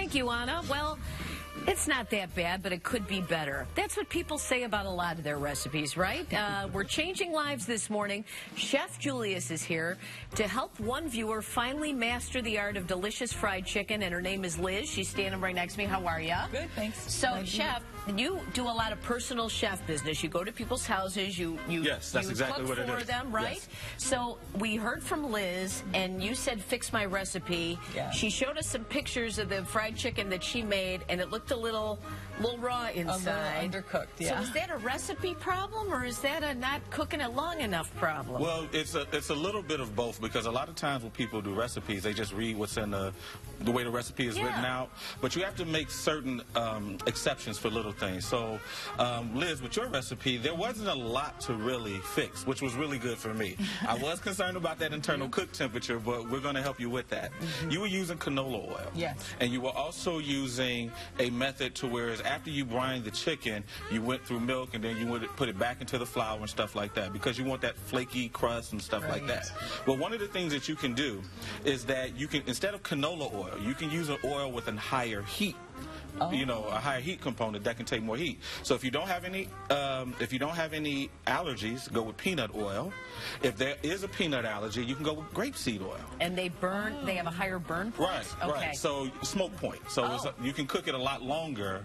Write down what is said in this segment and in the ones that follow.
Thank you, Anna. Well, it's not that bad, but it could be better. That's what people say about a lot of their recipes, right? We're changing lives this morning. Chef Julius is here to help one viewer finally master the art of delicious fried chicken, and her name is Liz. She's standing right next to me. How are you? Good, thanks. So, Chef, you do a lot of personal chef business. You go to people's houses. Yes, that's exactly what it is. Cook for them, right? Yes. So we heard from Liz, and you said fix my recipe. Yeah. She showed us some pictures of the fried chicken that she made, and it looked a little raw inside. A little undercooked, yeah. So is that a recipe problem, or is that a not cooking it long enough problem? Well, it's a little bit of both, because a lot of times when people do recipes, they just read what's in the way the recipe is written out. But you have to make certain exceptions for little things. So, Liz, with your recipe, there wasn't a lot to really fix, which was really good for me. I was concerned about that internal cook temperature, but we're going to help you with that. You were using canola oil. Yes. And you were also using a method to where after you brine the chicken, you went through milk and then you would put it back into the flour and stuff like that, because you want that flaky crust and stuff like that. But one of the things that you can do is that you can, instead of canola oil, you can use an oil with a higher heat. You know, a higher heat component that can take more heat. So if you don't have any allergies, go with peanut oil. If there is a peanut allergy, you can go with grapeseed oil. And they burn. They have a higher burn point. Right. Okay. Right. So smoke point. So you can cook it a lot longer.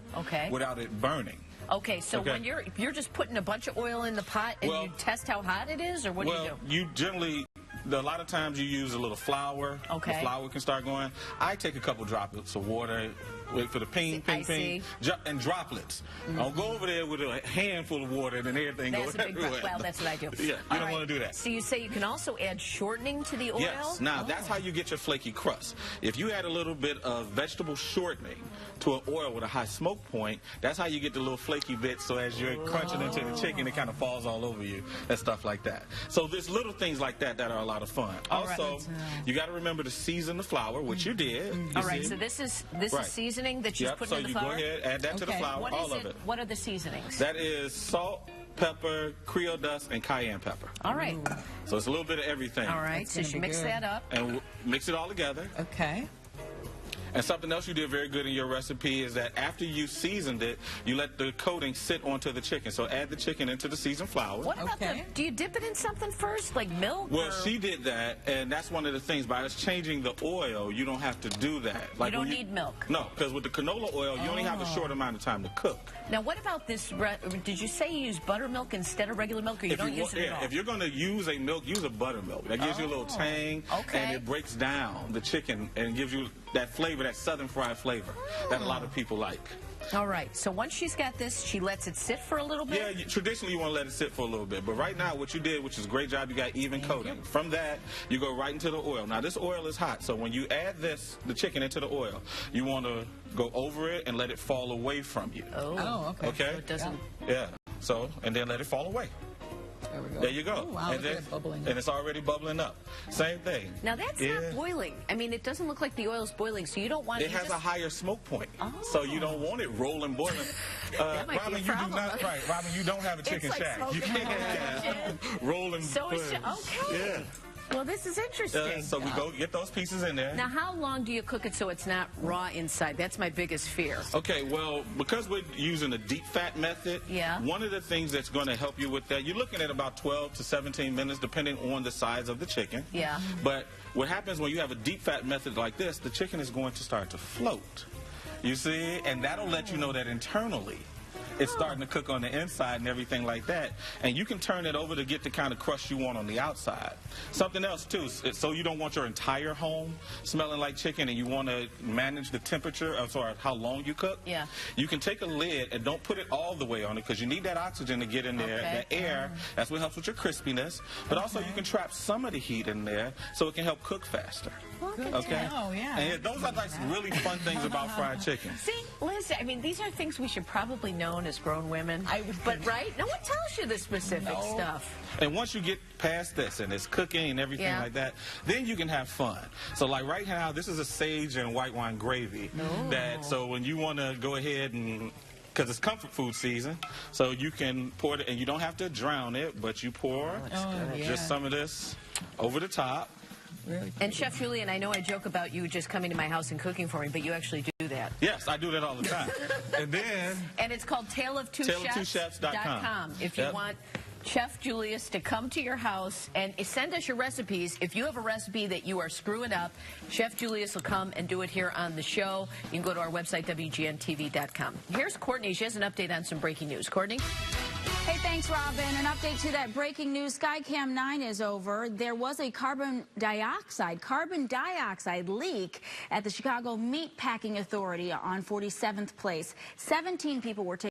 Without it burning. Okay, so when you're just putting a bunch of oil in the pot and you test how hot it is, or what do you do? Well, you generally, a lot of times you use a little flour. The flour can start going. I take a couple droplets of water, wait for the ping, and droplets. I'll go over there with a handful of water and then everything goes everywhere. Well, that's what I do. Yeah, you don't want to do that. So you say you can also add shortening to the oil? Yes. Now, that's how you get your flaky crust. If you add a little bit of vegetable shortening to an oil with a high smoke point, that's how you get the little flaky bits, so as you're crunching into the chicken, it kind of falls all over you and stuff like that. So there's little things like that that are a lot of fun. Also, you got to remember to season the flour, which you did. All right, so this is seasoning that she's putting in the flour? So you go ahead, add that to the flour, all of it. What are the seasonings? That is salt, pepper, Creole dust, and cayenne pepper. All right. So it's a little bit of everything. All right, so you mix that up. And mix it all together. Okay. And something else you did very good in your recipe is that after you seasoned it, you let the coating sit onto the chicken. So add the chicken into the seasoned flour. What about do you dip it in something first, like milk? Well, she did that, and that's one of the things. By us changing the oil, you don't have to do that. Like you don't need milk? No, because with the canola oil, you only have a short amount of time to cook. Now, what about this? Did you say you use buttermilk instead of regular milk, or you don't use it at all? If you're going to use a milk, use a buttermilk. That gives you a little tang, and it breaks down the chicken and gives you that flavor, that southern fried flavor that a lot of people like. All right, so once she's got this, she lets it sit for a little bit? Yeah, traditionally you want to let it sit for a little bit, but right now what you did, which is a great job, you got even coating. From that, you go right into the oil. Now this oil is hot, so when you add the chicken into the oil, you want to go over it and let it fall away from you. Oh, okay. Okay? So it doesn't... Yeah, so, and then let it fall away. There we go. There you go. Oh, wow, and bubbling. And it's already bubbling up. Same thing. Now that's not boiling. I mean, it doesn't look like the oil's boiling, so you don't want it. It has a higher smoke point, so you don't want it rolling, boiling. That might Robin, be a you do problem. not. Right, Robin, you don't have a chicken shack. You can't have rolling. So it's okay. Yeah. Well, this is interesting. So we go get those pieces in there. Now, how long do you cook it so it's not raw inside? That's my biggest fear. Okay, well, because we're using a deep fat method, one of the things that's going to help you with that, you're looking at about 12 to 17 minutes, depending on the size of the chicken. Yeah. But what happens when you have a deep fat method like this, the chicken is going to start to float. You see? And that'll let you know that internally it's starting to cook on the inside and everything like that. And you can turn it over to get the kind of crust you want on the outside. Something else, too, so you don't want your entire home smelling like chicken and you want to manage the temperature of how long you cook. Yeah. You can take a lid and don't put it all the way on it, because you need that oxygen to get in there, the air. That's what helps with your crispiness. But also you can trap some of the heat in there so it can help cook faster. Okay. Oh, yeah. And those are like really fun things about fried chicken. See, Liz, I mean, these are things we should probably know as grown women. But right? No one tells you the specific stuff. And once you get past this and it's cooking and everything like that, then you can have fun. So like right now, this is a sage and white wine gravy. So when you want to go ahead and, because it's comfort food season, so you can pour it, and you don't have to drown it, but you pour just some of this over the top. And Chef Julian, I know I joke about you just coming to my house and cooking for me, but you actually do that. Yes, I do that all the time. And it's called taleoftwochefs.com. If you want Chef Julius to come to your house and send us your recipes. If you have a recipe that you are screwing up, Chef Julius will come and do it here on the show. You can go to our website, WGNTV.com. Here's Courtney. She has an update on some breaking news. Courtney? Hey, thanks, Robin. An update to that breaking news. Skycam 9 is over. There was a carbon dioxide leak at the Chicago Meatpacking Authority on 47th Place. 17 people were taken